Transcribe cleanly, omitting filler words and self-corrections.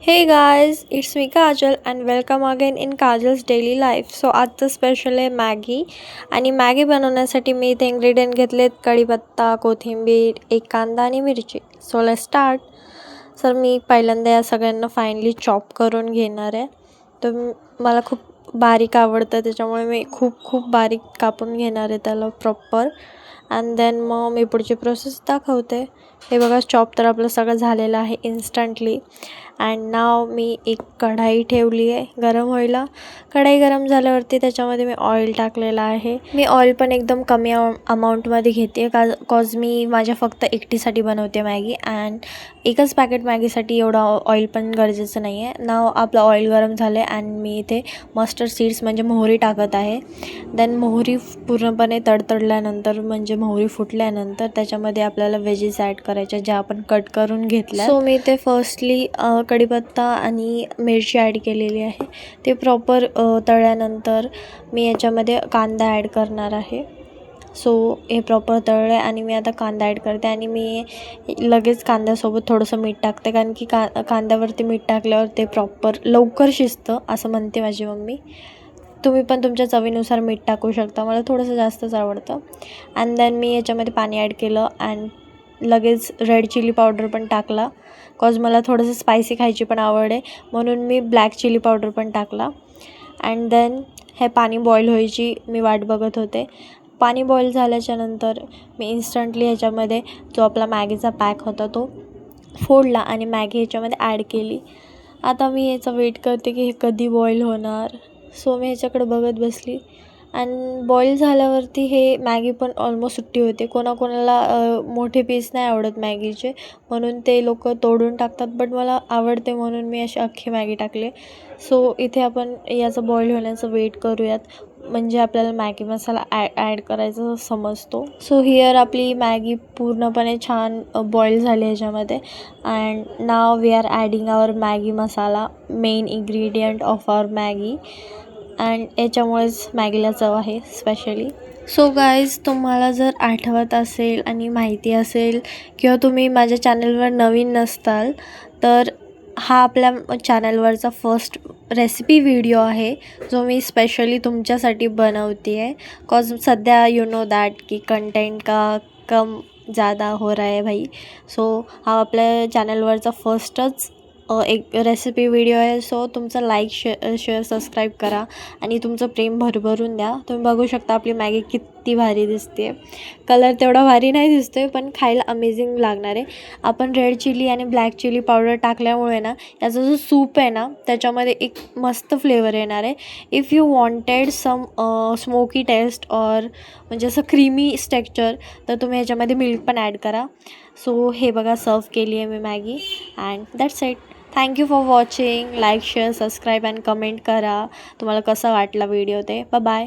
Hey guys, it's me Kajal and welcome again in kajals daily life. So आजचं special आहे Maggi. आणि Maggi बनवण्यासाठी मी इथे इन्ग्रेडियंट घेतलेत: कढीपत्ता, कोथिंबीर, एक कांदा आणि मिरची. So let's start. सर मी पहिल्यांदा या सगळ्यांना फाईनली चॉप करून घेणार आहे. तर मला खूप बारीक आवडतं, त्याच्यामुळे मी खूप खूप बारीक कापून घेणार आहे त्याला प्रॉपर. अँड देन मग मी पुढची प्रोसेस दाखवते. हे बघा, चॉप तर आपलं सगळं झालेलं आहे इन्स्टंटली. अँड नाव मी एक कढाई ठेवली आहे गरम व्हायला. कढाई गरम झाल्यावरती त्याच्यामध्ये मी ऑइल टाकलेलं आहे. मी ऑइल पण एकदम कमी अमाऊंटमध्ये घेते कॉज मी माझ्या फक्त एकटीसाठी बनवते मॅगी. अँड एकच पॅकेट मॅगीसाठी एवढं ऑइल पण गरजेचं नाही आहे. नाव आपलं ऑइल गरम झालं आहे अँड मी इथे मस्टर्ड सीड्स म्हणजे मोहरी टाकत आहे. देन मोहरी पूर्णपणे तडतडल्यानंतर म्हणजे मोहरी फुटल्यानंतर त्याच्यामध्ये आपल्याला व्हेजीस ॲड करायच्या, ज्या आपण कट करून घेतल्या. सो मी इथे फर्स्टली कढीपत्ता आणि मिरची ॲड केलेली आहे. ते प्रॉपर तळल्यानंतर मी याच्यामध्ये कांदा ॲड करणार आहे. सो हे प्रॉपर तळलं आणि मी आता कांदा ॲड करते. आणि मी लगेच कांद्यासोबत थोडंसं मीठ टाकते, कारण की कांद्यावरती मीठ टाकल्यावर ते प्रॉपर लवकर शिजतं असं म्हणते माझी मम्मी. तुम्ही पण तुमच्या चवीनुसार मीठ टाकू शकता, मला थोडंसं जास्तच आवडतं. अँड देन मी याच्यामध्ये पाणी ॲड केलं अँड लगेच रेड चिली पावडर पण टाकला, कॉज मला थोडंसं स्पायसी खायची पण आवड आहे, म्हणून मी ब्लॅक चिली पावडर पण टाकला. अँड देन हे पाणी बॉईल व्हायची मी वाट बघत होते. पाणी बॉईल झाल्याच्यानंतर मी इन्स्टंटली ह्याच्यामध्ये जो आपला मॅगीचा पॅक होता तो फोडला आणि मॅगी ह्याच्यामध्ये ॲड केली. आता मी याचा वेट करते की हे कधी बॉईल होणार. सो मी ह्याच्याकडे बघत बसली अँड बॉईल झाल्यावरती हे मॅगी पण ऑलमोस्ट सुट्टी होते. कोणाकोणाला मोठे पीस नाही आवडत मॅगीचे, म्हणून ते लोक तोडून टाकतात, बट मला आवडते म्हणून मी अशी अख्खी मॅगी टाकले. सो इथे आपण याचं बॉईल होण्याचं वेट करूयात, म्हणजे आपल्याला मॅगी मसाला ॲड करायचा समजतो. सो हिअर आपली मॅगी पूर्णपणे छान बॉईल झाली ह्याच्यामध्ये. And now we are adding our Maggi masala, main ingredient of our Maggi. And याच्यामुळेच मॅगीला चव आहे स्पेशली. सो गाईज, तुम्हाला जर आठवत असेल आणि माहिती असेल किंवा तुम्ही माझ्या चॅनलवर नवीन नसताल, तर हा आपल्या चॅनलवरचा फर्स्ट रेसिपी व्हिडिओ आहे, जो मी स्पेशली तुमच्यासाठी बनवते आहे. कॉज सध्या यू नो दॅट की कंटेंट का कम ज़्यादा हो रहा है भाई. सो हा आपल्या चॅनलवरचा फर्स्टच एक रेसिपी व्हिडिओ आहे. सो तुमचं लाईक शेअर सबस्क्राईब करा आणि तुमचं प्रेम भरभरून द्या. तुम्ही बघू शकता आपली मॅगी किती भारी दिसते. कलर तेवढा भारी नाही दिसतो आहे, पण खायला अमेझिंग लागणार आहे. आपण रेड चिली आणि ब्लॅक चिली पावडर टाकल्यामुळे ना, याचा जो सूप आहे ना, त्याच्यामध्ये एक मस्त फ्लेवर येणार आहे. If you wanted some smoky taste और म्हणजे असं क्रीमी टेक्स्चर, तर तुम्ही ह्याच्यामध्ये मिल्क पण ॲड करा. सो हे बघा, सर्व केली आहे मी Maggi and that's it. Thank you for watching. Like share subscribe and comment करा तुम्हाला कसा वाटला व्हिडिओ ते. बाय.